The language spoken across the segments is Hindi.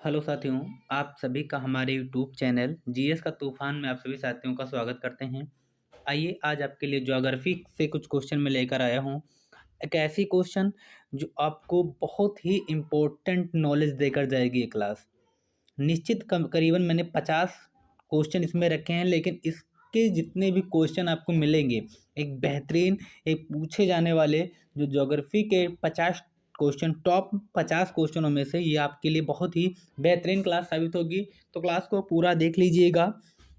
हेलो साथियों, आप सभी का हमारे यूट्यूब चैनल जीएस का तूफान में आप सभी साथियों का स्वागत करते हैं। आइए आज आपके लिए ज्योग्राफी से कुछ क्वेश्चन मैं लेकर आया हूँ। एक ऐसी क्वेश्चन जो आपको बहुत ही इम्पोर्टेंट नॉलेज देकर जाएगी ये क्लास। निश्चित कम करीबन मैंने 50 क्वेश्चन इसमें रखे हैं, लेकिन इसके जितने भी क्वेश्चन आपको मिलेंगे, एक बेहतरीन, एक पूछे जाने वाले जो ज्योग्राफी के 50 क्वेश्चन, टॉप 50 क्वेश्चनों में से ये आपके लिए बहुत ही बेहतरीन क्लास साबित होगी। तो क्लास को पूरा देख लीजिएगा,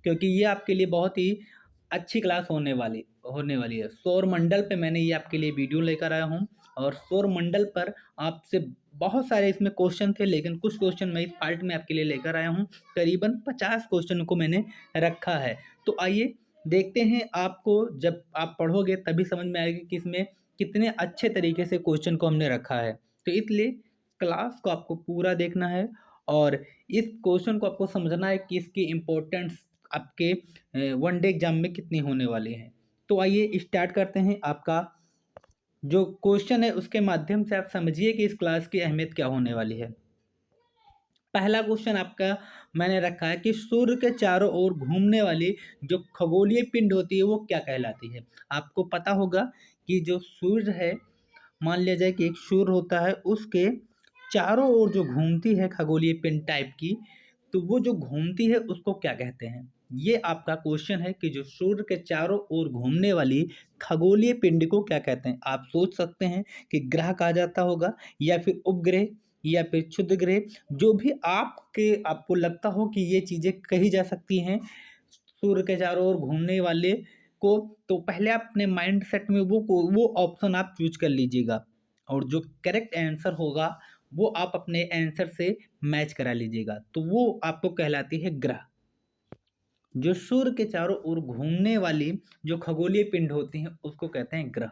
क्योंकि ये आपके लिए बहुत ही अच्छी क्लास होने वाली है। सौरमंडल पे मैंने ये आपके लिए वीडियो लेकर आया हूँ, और सौरमंडल पर आपसे बहुत सारे इसमें क्वेश्चन थे, लेकिन कुछ क्वेश्चन मैं इस पार्ट में आपके लिए लेकर आया हूँ। करीबन 50 क्वेश्चन को मैंने रखा है। तो आइए देखते हैं, आपको जब आप पढ़ोगे तभी समझ में आएगी कि इसमें कितने अच्छे तरीके से क्वेश्चन को हमने रखा है। तो इसलिए क्लास को आपको पूरा देखना है, और इस क्वेश्चन को आपको समझना है कि इसकी इम्पोर्टेंस आपके वन डे एग्जाम में कितनी होने वाली है। तो आइए स्टार्ट करते हैं। आपका जो क्वेश्चन है उसके माध्यम से आप समझिए कि इस क्लास की अहमियत क्या होने वाली है। पहला क्वेश्चन आपका मैंने रखा है कि सूर्य के चारों ओर घूमने वाली जो खगोलीय पिंड होती है वो क्या कहलाती है। आपको पता होगा कि जो सूर्य है, मान लिया जाए कि एक सूर्य होता है, उसके चारों ओर जो घूमती है खगोलीय पिंड टाइप की, तो वो जो घूमती है उसको क्या कहते हैं। ये आपका क्वेश्चन है कि जो सूर्य के चारों ओर घूमने वाली खगोलीय पिंड को क्या कहते हैं। आप सोच सकते हैं कि ग्रह कहा जाता होगा, या फिर उपग्रह, या फिर क्षुद्र ग्रह, जो भी आपको लगता हो कि ये चीज़ें कही जा सकती हैं सूर्य के चारों ओर घूमने वाले को। तो पहले आप अपने माइंड सेट में वो ऑप्शन आप चूज कर लीजिएगा, और जो करेक्ट आंसर होगा वो आप अपने आंसर से मैच करा लीजिएगा। तो वो आपको कहलाती है ग्रह। जो सूर्य के चारों ओर घूमने वाली जो खगोलीय पिंड होती हैं उसको कहते हैं ग्रह।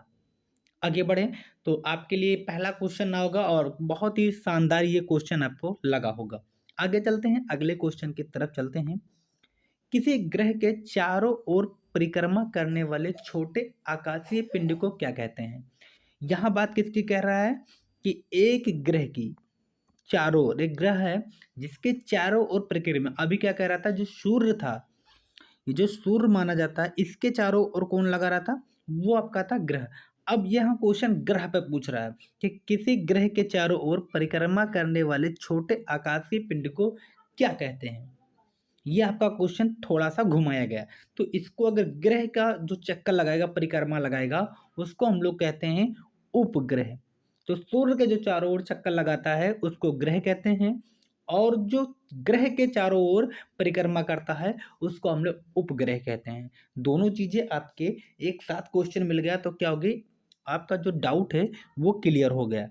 आगे बढ़ें तो आपके लिए पहला क्वेश्चन ना होगा, और बहुत ही शानदार ये क्वेश्चन आपको लगा होगा। आगे चलते हैं, अगले क्वेश्चन की तरफ चलते हैं। किसी ग्रह के चारों ओर परिक्रमा करने वाले छोटे आकाशीय पिंड को क्या कहते हैं। यहाँ बात किसकी कह रहा है कि एक ग्रह की चारों ओर, एक ग्रह है जिसके चारों ओर परिक्रमा, अभी क्या कह रहा था, जो सूर्य था, ये जो सूर्य माना जाता है, इसके चारों ओर कौन लगा रहा था, वो आपका था ग्रह। अब यहाँ क्वेश्चन ग्रह पे पूछ रहा है कि किसी ग्रह के चारों ओर परिक्रमा करने वाले छोटे आकाशीय पिंड को क्या कहते हैं। ये आपका क्वेश्चन थोड़ा सा घुमाया गया। तो इसको अगर ग्रह का जो चक्कर लगाएगा, परिक्रमा लगाएगा, उसको हम लोग कहते हैं उपग्रह। तो सूर्य के जो चारों ओर चक्कर लगाता है उसको ग्रह कहते हैं, और जो ग्रह के चारों ओर परिक्रमा करता है उसको हम लोग उपग्रह कहते हैं। दोनों चीजें आपके एक साथ क्वेश्चन मिल गया तो क्या होगी, आपका जो डाउट है वो क्लियर हो गया।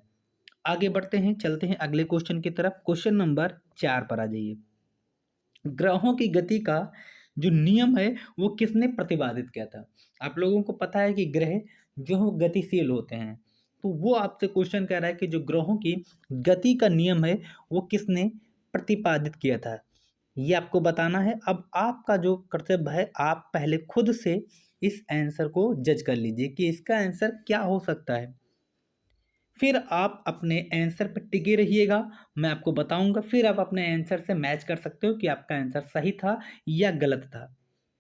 आगे बढ़ते हैं, चलते हैं अगले क्वेश्चन की तरफ। क्वेश्चन नंबर 4 पर आ जाइए। ग्रहों की गति का जो नियम है वो किसने प्रतिपादित किया था। आप लोगों को पता है कि ग्रह जो है गतिशील होते हैं, तो वो आपसे क्वेश्चन कह रहा है कि जो ग्रहों की गति का नियम है वो किसने प्रतिपादित किया था। ये आपको बताना है। अब आपका जो कर्तव्य है, आप पहले खुद से इस आंसर को जज कर लीजिए कि इसका आंसर क्या हो सकता है। फिर आप अपने आंसर पर टिके रहिएगा, मैं आपको बताऊंगा, फिर आप अपने आंसर से मैच कर सकते हो कि आपका आंसर सही था या गलत था।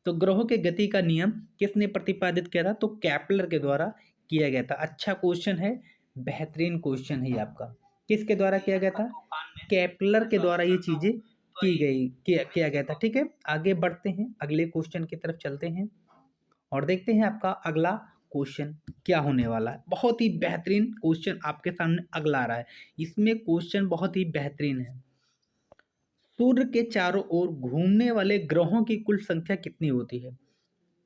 तो ग्रहों के गति का नियम किसने प्रतिपादित किया था, तो कैपलर के द्वारा किया गया था। अच्छा क्वेश्चन है, बेहतरीन क्वेश्चन है ये आपका। किसके द्वारा किया गया था, कैपलर के द्वारा ये चीजें किया गया था। ठीक है, आगे बढ़ते हैं, अगले क्वेश्चन की तरफ चलते हैं, और देखते हैं आपका अगला क्वेश्चन क्या होने वाला है। बहुत ही बेहतरीन क्वेश्चन आपके सामने अगला आ रहा है। इसमें क्वेश्चन बहुत ही बेहतरीन है। सूर्य के चारों ओर घूमने वाले ग्रहों की कुल संख्या कितनी होती है।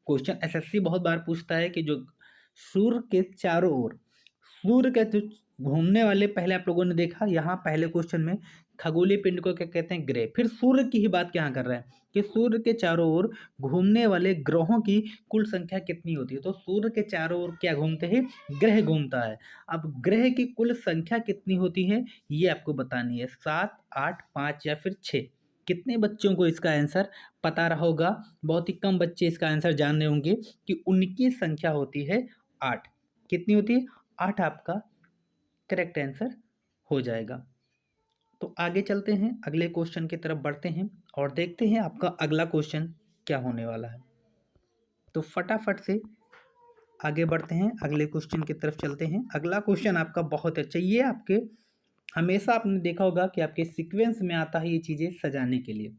क्वेश्चन एसएससी बहुत बार पूछता है कि जो सूर्य के चारों ओर, सूर्य के जो घूमने वाले, पहले आप लोगों ने देखा यहाँ पहले क्वेश्चन में खगोलीय पिंड को क्या कहते हैं, ग्रह। फिर सूर्य की ही बात यहाँ कर रहा है कि सूर्य के चारों ओर घूमने वाले ग्रहों की कुल संख्या कितनी होती है। तो सूर्य के चारों ओर क्या घूमते हैं, ग्रह घूमता है। अब ग्रह की कुल संख्या कितनी होती है ये आपको बतानी है, 7, 8, 5 या फिर 6। कितने बच्चों को इसका आंसर पता रहा होगा। बहुत ही कम बच्चे इसका आंसर जान रहे होंगे कि उनकी संख्या होती है 8। कितनी होती है, 8 आपका करेक्ट आंसर हो जाएगा। तो आगे चलते हैं, अगले क्वेश्चन की तरफ बढ़ते हैं और देखते हैं आपका अगला क्वेश्चन क्या होने वाला है। तो फटाफट से आगे बढ़ते हैं, अगले क्वेश्चन की तरफ चलते हैं। अगला क्वेश्चन आपका बहुत अच्छा, ये आपके हमेशा आपने देखा होगा कि आपके सीक्वेंस में आता है ये चीज़ें सजाने के लिए।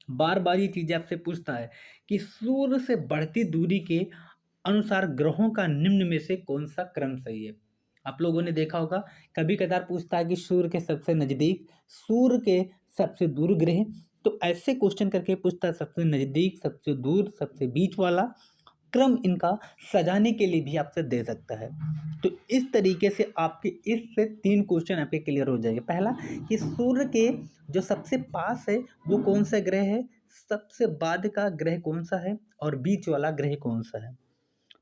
बार बार ये चीज़ें आपसे पूछता है कि सूर्य से बढ़ती दूरी के अनुसार ग्रहों का निम्न में से कौन सा क्रम सही है। आप लोगों ने देखा होगा कभी कदार पूछता है कि सूर्य के सबसे नज़दीक, सूर्य के सबसे दूर ग्रह। तो ऐसे क्वेश्चन करके पूछता है सबसे नज़दीक, सबसे दूर, सबसे बीच वाला क्रम इनका सजाने के लिए भी आपसे दे सकता है। तो इस तरीके से आपके इससे 3 क्वेश्चन आपके क्लियर हो जाएंगे। पहला कि सूर्य के जो सबसे पास है वो कौन सा ग्रह है, सबसे बाद का ग्रह कौन सा है और बीच वाला ग्रह कौन सा है।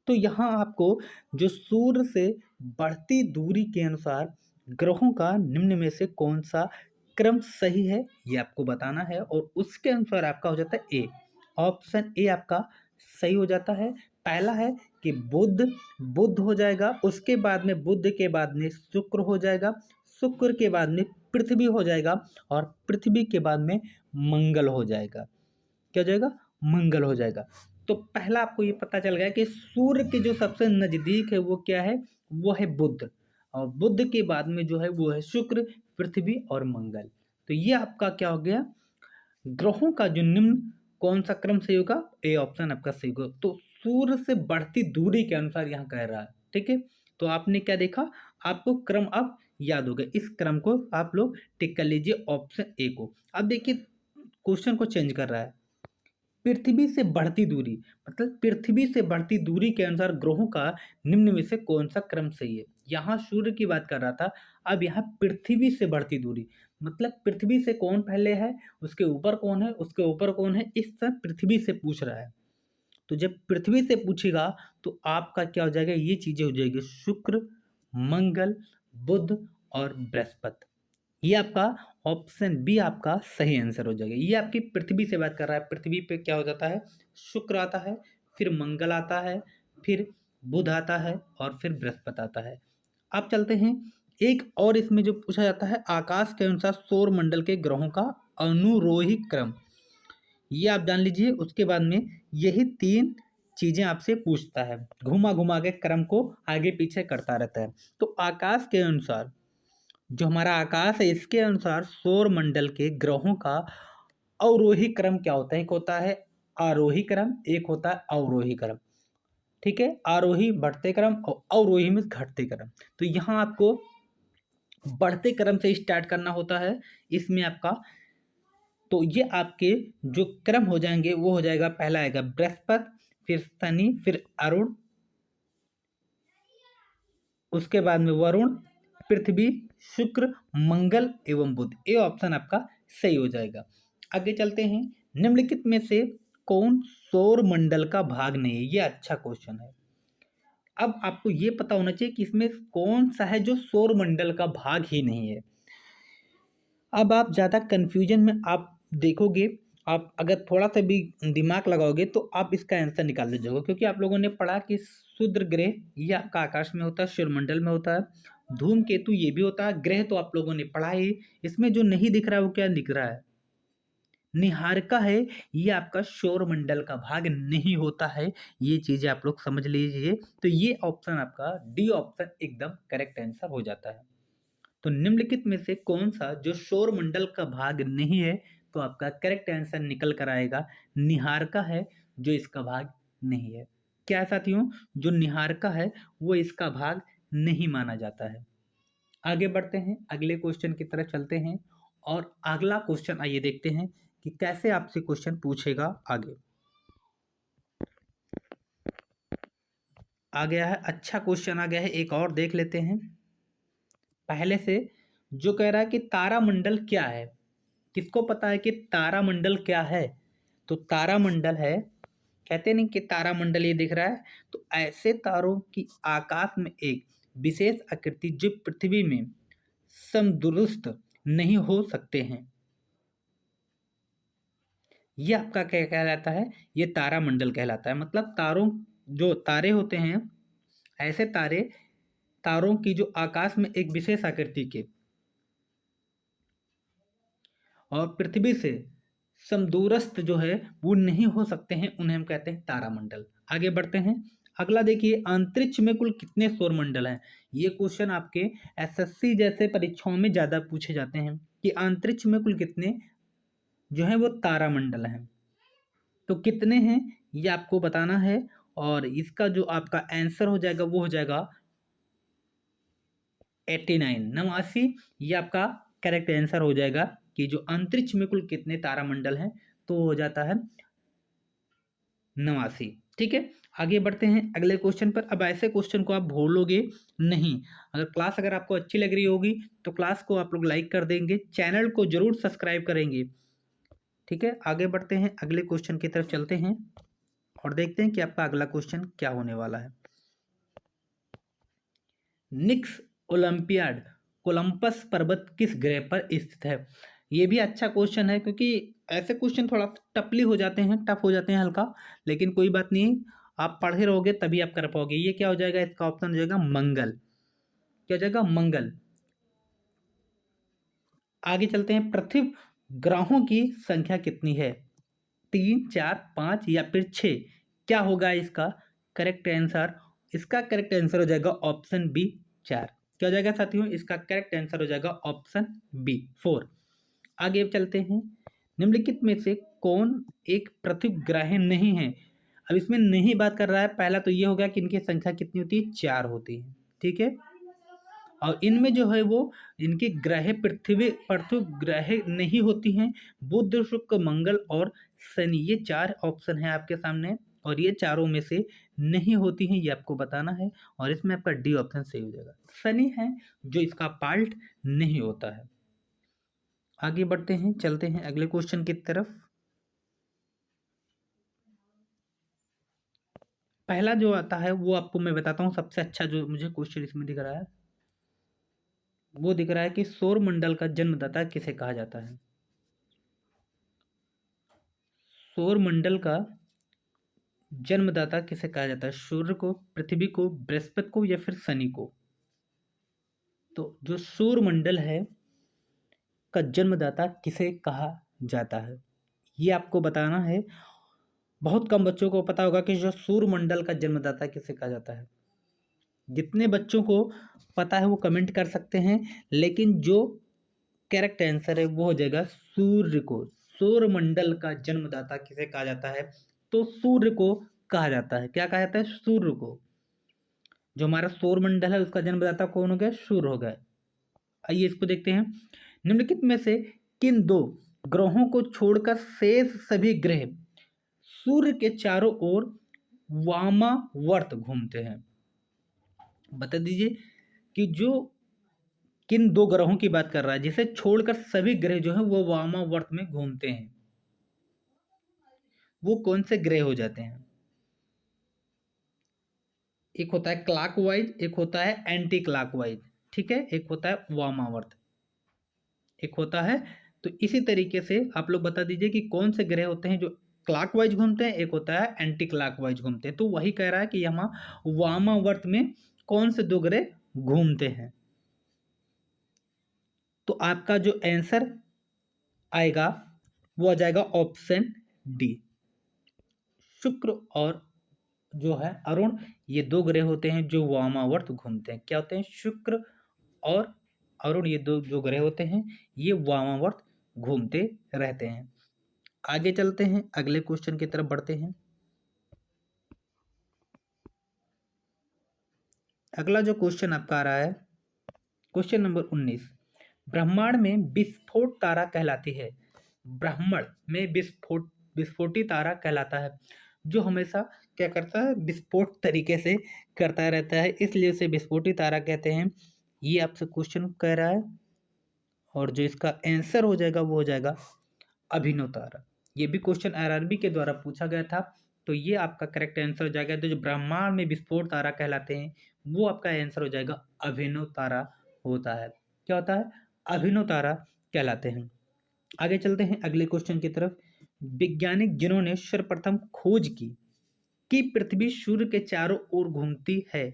तो यहाँ आपको जो सूर्य से बढ़ती दूरी के अनुसार ग्रहों का निम्न में से कौन सा क्रम सही है ये आपको बताना है और उसके अनुसार आपका हो जाता है ए। ऑप्शन ए आपका सही हो जाता है। पहला है कि बुध, बुध हो जाएगा, उसके बाद में बुध के बाद में शुक्र हो जाएगा, शुक्र के बाद में पृथ्वी हो जाएगा और पृथ्वी के बाद में मंगल हो जाएगा। क्या हो जाएगा? मंगल हो जाएगा। तो पहला आपको ये पता चल गया कि सूर्य के जो सबसे नज़दीक है वो क्या है, वो है बुध और बुध के बाद में जो है वो है शुक्र, पृथ्वी और मंगल। तो ये आपका क्या हो गया, ग्रहों का जो निम्न कौन सा क्रम सही होगा, ए ऑप्शन आपका सही होगा। तो सूर्य से बढ़ती दूरी के अनुसार यहाँ कह रहा है, ठीक है। तो आपने क्या देखा, आपको क्रम अब याद हो गया, इस क्रम को आप लोग टिक कर लीजिए ऑप्शन ए को। अब देखिए क्वेश्चन को चेंज कर रहा है, पृथ्वी से बढ़ती दूरी, मतलब पृथ्वी से बढ़ती दूरी के अनुसार ग्रहों का निम्न में से कौन सा क्रम सही है। यहाँ सूर्य की बात कर रहा था, अब यहाँ पृथ्वी से बढ़ती दूरी, मतलब पृथ्वी से कौन पहले है, उसके ऊपर कौन है, उसके ऊपर कौन है, इस तरह पृथ्वी से पूछ रहा है। तो जब पृथ्वी से पूछेगा तो आपका क्या हो जाएगा, ये चीजें हो जाएगी शुक्र, मंगल, बुध और बृहस्पति। ये आपका ऑप्शन बी आपका सही आंसर हो जाएगा। ये आपकी पृथ्वी से बात कर रहा है, पृथ्वी पे क्या हो जाता है, शुक्र आता है, फिर मंगल आता है, फिर बुध आता है और फिर बृहस्पति आता है। अब चलते हैं एक और, इसमें जो पूछा जाता है आकाश के अनुसार सौर मंडल के ग्रहों का अनुरोही क्रम, ये आप जान लीजिए। उसके बाद में यही 3 चीजें आपसे पूछता है, घुमा घुमा के क्रम को आगे पीछे करता रहता है। तो आकाश के अनुसार, जो हमारा आकाश है इसके अनुसार सौर मंडल के ग्रहों का अवरोही क्रम क्या होता है, एक होता है आरोही क्रम, एक होता है अवरोही क्रम, ठीक है। आरोही बढ़ते क्रम और अवरोही में घटते क्रम। तो यहाँ आपको बढ़ते क्रम से स्टार्ट करना होता है इसमें आपका। तो ये आपके जो क्रम हो जाएंगे वो हो जाएगा, पहला आएगा बृहस्पति, फिर शनि, फिर अरुण, उसके बाद में वरुण, पृथ्वी, शुक्र, मंगल एवं बुध। ये ऑप्शन आपका सही हो जाएगा। आगे चलते हैं, निम्नलिखित में से कौन सौर मंडल का भाग नहीं है, ये अच्छा क्वेश्चन है। अब आपको ये पता होना चाहिए कि इसमें कौन सा है जो सौर मंडल का भाग ही नहीं है। अब आप ज़्यादा कंफ्यूजन में आप देखोगे, आप अगर थोड़ा सा भी दिमाग लगाओगे तो आप इसका आंसर निकाल लीजिएगा, क्योंकि आप लोगों ने पढ़ा कि क्षुद्र ग्रह ये आपका आकाश में होता है, सौरमंडल में होता है, धूमकेतु ये भी होता है, ग्रह तो आप लोगों ने पढ़ा ही। इसमें जो नहीं दिख रहा है वो क्या दिख रहा है, निहारिका है, ये आपका सौरमंडल का भाग नहीं होता है। ये चीज़ें आप लोग समझ लीजिए। तो ये ऑप्शन आपका डी ऑप्शन एकदम करेक्ट आंसर हो जाता है। तो निम्नलिखित में से कौन सा जो सौर मंडल का भाग नहीं है, तो आपका करेक्ट आंसर निकल कर आएगा निहारिका है जो इसका भाग नहीं है। क्या साथियों, जो निहारिका है वो इसका भाग नहीं माना जाता है। आगे बढ़ते हैं, अगले क्वेश्चन की तरफ चलते हैं और अगला क्वेश्चन आइए देखते हैं कि कैसे आपसे क्वेश्चन पूछेगा। आगे आ गया है, अच्छा क्वेश्चन आ गया है, एक और देख लेते हैं। पहले से जो कह रहा है कि तारामंडल क्या है, किसको पता है कि तारामंडल क्या है। तो तारामंडल है, कहते नहीं कि तारामंडल ये दिख रहा है, तो ऐसे तारों की आकाश में एक विशेष आकृति जो पृथ्वी में समदुरुस्त नहीं हो सकते हैं, ये आपका क्या कहलाता है, ये तारामंडल कहलाता है। मतलब तारों, जो तारे होते हैं, ऐसे तारे, तारों की जो आकाश में एक विशेष आकृति के और पृथ्वी से समदूरस्थ जो है वो नहीं हो सकते हैं, उन्हें हम कहते हैं तारामंडल। आगे बढ़ते हैं। अगला देखिए, अंतरिक्ष में कुल कितने सौरमंडल हैं? ये क्वेश्चन आपके एसएससी जैसे परीक्षाओं में ज़्यादा पूछे जाते हैं कि अंतरिक्ष में कुल कितने जो है वो तारामंडल हैं। तो कितने हैं ये आपको बताना है, और इसका जो आपका आंसर हो जाएगा वो हो जाएगा 89, 89। ये आपका करेक्ट आंसर हो जाएगा कि जो अंतरिक्ष में कुल कितने तारामंडल हैं, तो हो जाता है 89। ठीक है, आगे बढ़ते हैं अगले क्वेश्चन पर। अब ऐसे क्वेश्चन को आप भूलोगे नहीं। अगर आपको अच्छी लग रही होगी तो क्लास को आप लोग लाइक कर देंगे, चैनल को जरूर सब्सक्राइब करेंगे। ठीक है, आगे बढ़ते हैं, अगले क्वेश्चन की तरफ चलते हैं और देखते हैं कि आपका अगला क्वेश्चन क्या होने वाला है। निक्स ओलंपियाड कोलंबस पर्वत किस ग्रह पर स्थित है? ये भी अच्छा क्वेश्चन है, क्योंकि ऐसे क्वेश्चन थोड़ा टफली हो जाते हैं, टफ हो जाते हैं हल्का, लेकिन कोई बात नहीं, आप पढ़े रहोगे तभी आप कर पाओगे। ये क्या हो जाएगा? इसका ऑप्शन हो जाएगा मंगल। क्या हो जाएगा? मंगल। आगे चलते हैं। पृथ्वी ग्रहों की संख्या कितनी है? 3, 4, 5 या फिर 6? क्या होगा इसका करेक्ट आंसर? इसका करेक्ट आंसर हो जाएगा ऑप्शन बी, 4। क्या हो जाएगा साथियों? इसका करेक्ट आंसर हो जाएगा ऑप्शन बी, 4। आगे चलते हैं। निम्नलिखित में से कौन एक पृथ्वी ग्रह नहीं है? अब इसमें नहीं बात कर रहा है। पहला तो ये हो गया कि इनकी संख्या कितनी होती है? 4 होती है। ठीक है, और इनमें जो है वो इनके ग्रह पृथ्वी ग्रह नहीं होती हैं। बुध, शुक्र, मंगल और शनि, ये 4 ऑप्शन है आपके सामने, और ये चारों में से नहीं होती हैं, ये आपको बताना है। और इसमें आपका डी ऑप्शन सही हो जाएगा। शनि है जो इसका पार्ट नहीं होता है। आगे बढ़ते हैं, चलते हैं अगले क्वेश्चन की तरफ। पहला जो आता है वो आपको मैं बताता हूँ। सबसे अच्छा जो मुझे क्वेश्चन इसमें दिख रहा है वो दिख रहा है कि सौर मंडल का जन्मदाता किसे कहा जाता है? सौर मंडल का जन्मदाता किसे कहा जाता है? सूर्य को, पृथ्वी को, बृहस्पति को या फिर शनि को? तो जो सौर मंडल है का जन्मदाता किसे कहा जाता है, ये आपको बताना है। बहुत कम बच्चों को पता होगा कि जो सूर्य मंडल का जन्मदाता किसे कहा जाता है। जितने बच्चों को पता है वो कमेंट कर सकते हैं, लेकिन जो करेक्ट आंसर है वो हो जाएगा सूर्य को। सौरमंडल का जन्मदाता किसे कहा जाता है? तो सूर्य को कहा जाता है। क्या कहा जाता है? सूर्य को। जो हमारा सौरमंडल है उसका जन्मदाता कौन हो गया? सूर्य हो गया। आइए इसको देखते हैं। निम्नलिखित में से किन दो ग्रहों को छोड़कर शेष सभी ग्रह सूर्य के चारों ओर वामावर्त घूमते हैं? बता दीजिए कि जो किन दो ग्रहों की बात कर रहा है जिसे छोड़कर सभी ग्रह जो है वो वामावर्त में घूमते हैं? वो कौन से ग्रह हो जाते हैं? एक होता है क्लॉकवाइज, एक होता है एंटी क्लॉकवाइज। ठीक है, एक होता है वामावर्त, एक होता है। तो इसी तरीके से आप लोग बता दीजिए कि कौन से ग्रह होते हैं जो क्लॉकवाइज घूमते हैं, एक होता है एंटी क्लॉकवाइज घूमते हैं। तो वही कह रहा है कि यहाँ वामावर्त में कौन से दो ग्रह घूमते हैं। तो आपका जो आंसर आएगा वो आ जाएगा ऑप्शन डी, शुक्र और जो है अरुण। ये दो ग्रह होते हैं जो वामावर्त घूमते हैं। क्या होते हैं? शुक्र और अरुण, ये दो जो ग्रह होते हैं ये वामावर्त घूमते रहते हैं। आगे चलते हैं, अगले क्वेश्चन की तरफ बढ़ते हैं। अगला जो क्वेश्चन आपका आ रहा है, क्वेश्चन नंबर 19। ब्रह्मांड में विस्फोट तारा कहलाती है। ब्रह्मांड में विस्फोटी तारा कहलाता है, जो हमेशा क्या करता है? विस्फोट तरीके से करता रहता है, इसलिए उसे विस्फोटी तारा कहते हैं। ये आपसे क्वेश्चन कह रहा है, और जो इसका आंसर हो जाएगा वो हो जाएगा अभिनव तारा। ये भी क्वेश्चन आरआरबी के द्वारा पूछा गया था, तो ये आपका करेक्ट आंसर हो जाएगा। तो जो ब्रह्मांड में विस्फोट तारा कहलाते हैं वो आपका आंसर हो जाएगा अभिनव तारा होता है। क्या होता है? अभिनव तारा कहलाते हैं। आगे चलते हैं अगले क्वेश्चन की तरफ। वैज्ञानिक जिन्होंने सर्वप्रथम खोज की कि पृथ्वी सूर्य के चारों ओर घूमती है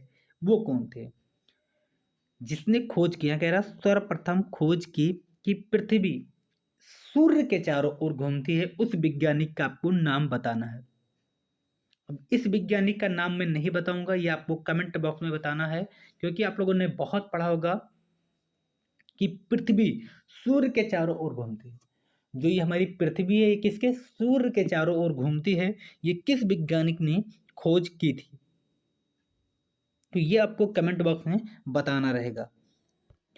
वो कौन थे? जिसने खोज किया, कह रहा सर्वप्रथम खोज की कि पृथ्वी सूर्य के चारों ओर घूमती है, उस वैज्ञानिक का आपको नाम बताना है। अब इस वैज्ञानिक का नाम मैं नहीं बताऊंगा, ये आपको कमेंट बॉक्स में बताना है, क्योंकि आप लोगों ने बहुत पढ़ा होगा कि पृथ्वी सूर्य के चारों ओर घूमती है। जो ये हमारी पृथ्वी है, ये किसके सूर्य के चारों ओर घूमती है, ये किस वैज्ञानिक ने खोज की थी? तो ये आपको कमेंट बॉक्स में बताना रहेगा,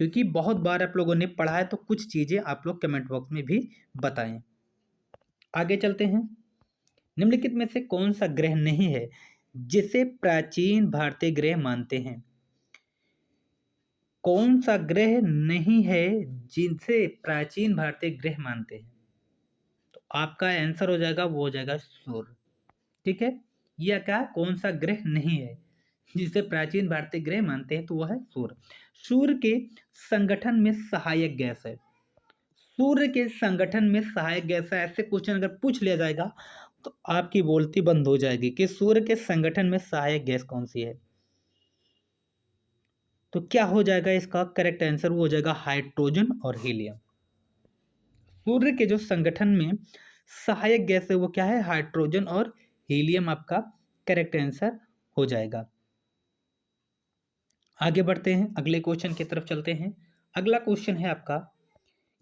क्योंकि बहुत बार आप लोगों ने पढ़ा है, तो कुछ चीजें आप लोग कमेंट बॉक्स में भी बताएं। आगे चलते हैं। निम्नलिखित में से कौन सा ग्रह नहीं है जिसे प्राचीन भारतीय ग्रह मानते हैं? कौन सा ग्रह नहीं है जिनसे प्राचीन भारतीय ग्रह मानते हैं? तो आपका आंसर हो जाएगा, वो हो जाएगा सूर्य। ठीक है, यह क्या, कौन सा ग्रह नहीं है जिसे प्राचीन भारतीय ग्रह मानते हैं? तो वह है सूर्य। सूर्य के संगठन में सहायक गैस है। सूर्य के संगठन में सहायक गैस है, ऐसे क्वेश्चन अगर पूछ लिया जाएगा तो आपकी बोलती बंद हो जाएगी कि सूर्य के संगठन में सहायक गैस कौन सी है। तो क्या हो जाएगा इसका करेक्ट आंसर? वो हो जाएगा हाइड्रोजन और हीलियम। सूर्य के जो संगठन में सहायक गैस है वो क्या है? हाइड्रोजन और हीलियम आपका करेक्ट आंसर हो जाएगा। आगे बढ़ते हैं, अगले क्वेश्चन की तरफ चलते हैं। अगला क्वेश्चन है आपका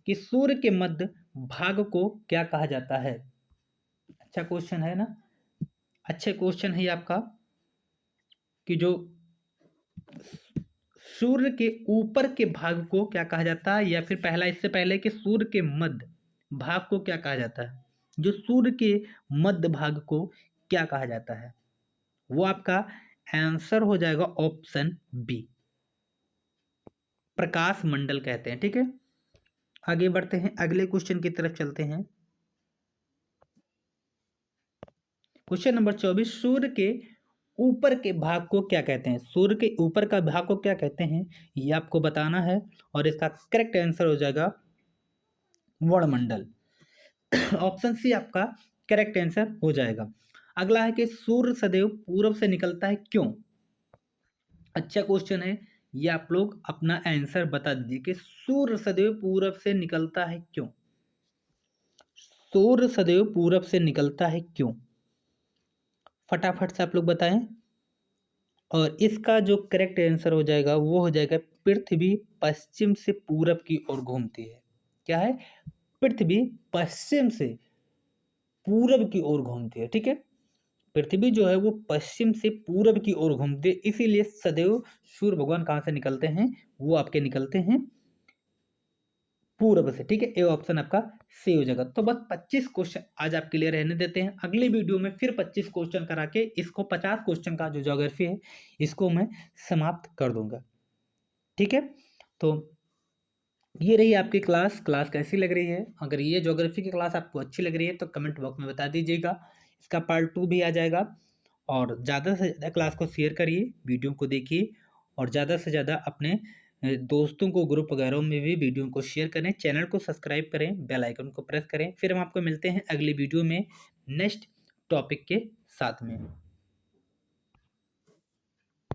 कि सूर्य के मध्य भाग को क्या कहा जाता है? अच्छा क्वेश्चन है ना, अच्छे क्वेश्चन है ये आपका कि जो सूर्य के ऊपर के भाग को क्या कहा जाता है, या फिर पहला इससे पहले कि सूर्य के मध्य भाग को क्या कहा जाता है? जो सूर्य के मध्य भाग को क्या कहा जाता है? वो आपका आंसर हो जाएगा ऑप्शन बी, प्रकाश मंडल कहते हैं। ठीक है, आगे बढ़ते हैं, अगले क्वेश्चन की तरफ चलते हैं। क्वेश्चन नंबर 24, सूर्य के ऊपर के भाग को क्या कहते हैं? सूर्य के ऊपर का भाग को क्या कहते हैं, ये आपको बताना है, और इसका करेक्ट आंसर हो जाएगा वर्णमंडल। ऑप्शन सी आपका करेक्ट आंसर हो जाएगा। अगला है कि सूर्य सदैव पूरब से निकलता है, क्यों? अच्छा क्वेश्चन है, ये आप लोग अपना आंसर बता दीजिए कि सूर्य सदैव पूरब से निकलता है क्यों? सूर्य सदैव पूरब से निकलता है क्यों? फटाफट से आप लोग बताएं। और इसका जो करेक्ट आंसर हो जाएगा वो हो जाएगा पृथ्वी पश्चिम से पूरब की ओर घूमती है। क्या है? पृथ्वी पश्चिम से पूरब की ओर घूमती है। ठीक है, पृथ्वी जो है वो पश्चिम से पूरब की ओर घूमती है, इसीलिए सदैव सूर्य भगवान कहाँ से निकलते हैं? वो आपके निकलते हैं पूरब से। ठीक है, ये ऑप्शन आपका सही हो जाएगा। तो बस 25 क्वेश्चन आज आपके लिए रहने देते हैं, अगली वीडियो में फिर 25 क्वेश्चन करा के इसको 50 क्वेश्चन का जो ज्योग्राफी है इसको मैं समाप्त कर दूंगा। ठीक है, तो ये रही आपकी क्लास कैसी लग रही है? अगर ये ज्योग्राफी की क्लास आपको अच्छी लग रही है तो कमेंट बॉक्स में बता दीजिएगा, इसका पार्ट 2 भी आ जाएगा। और ज़्यादा से ज़्यादा क्लास को शेयर करिए, वीडियो को देखिए, और ज़्यादा से ज़्यादा अपने दोस्तों को ग्रुप वगैरह में भी वीडियो को शेयर करें, चैनल को सब्सक्राइब करें, बेल आइकन को प्रेस करें। फिर हम आपको मिलते हैं अगली वीडियो में नेक्स्ट टॉपिक के साथ में।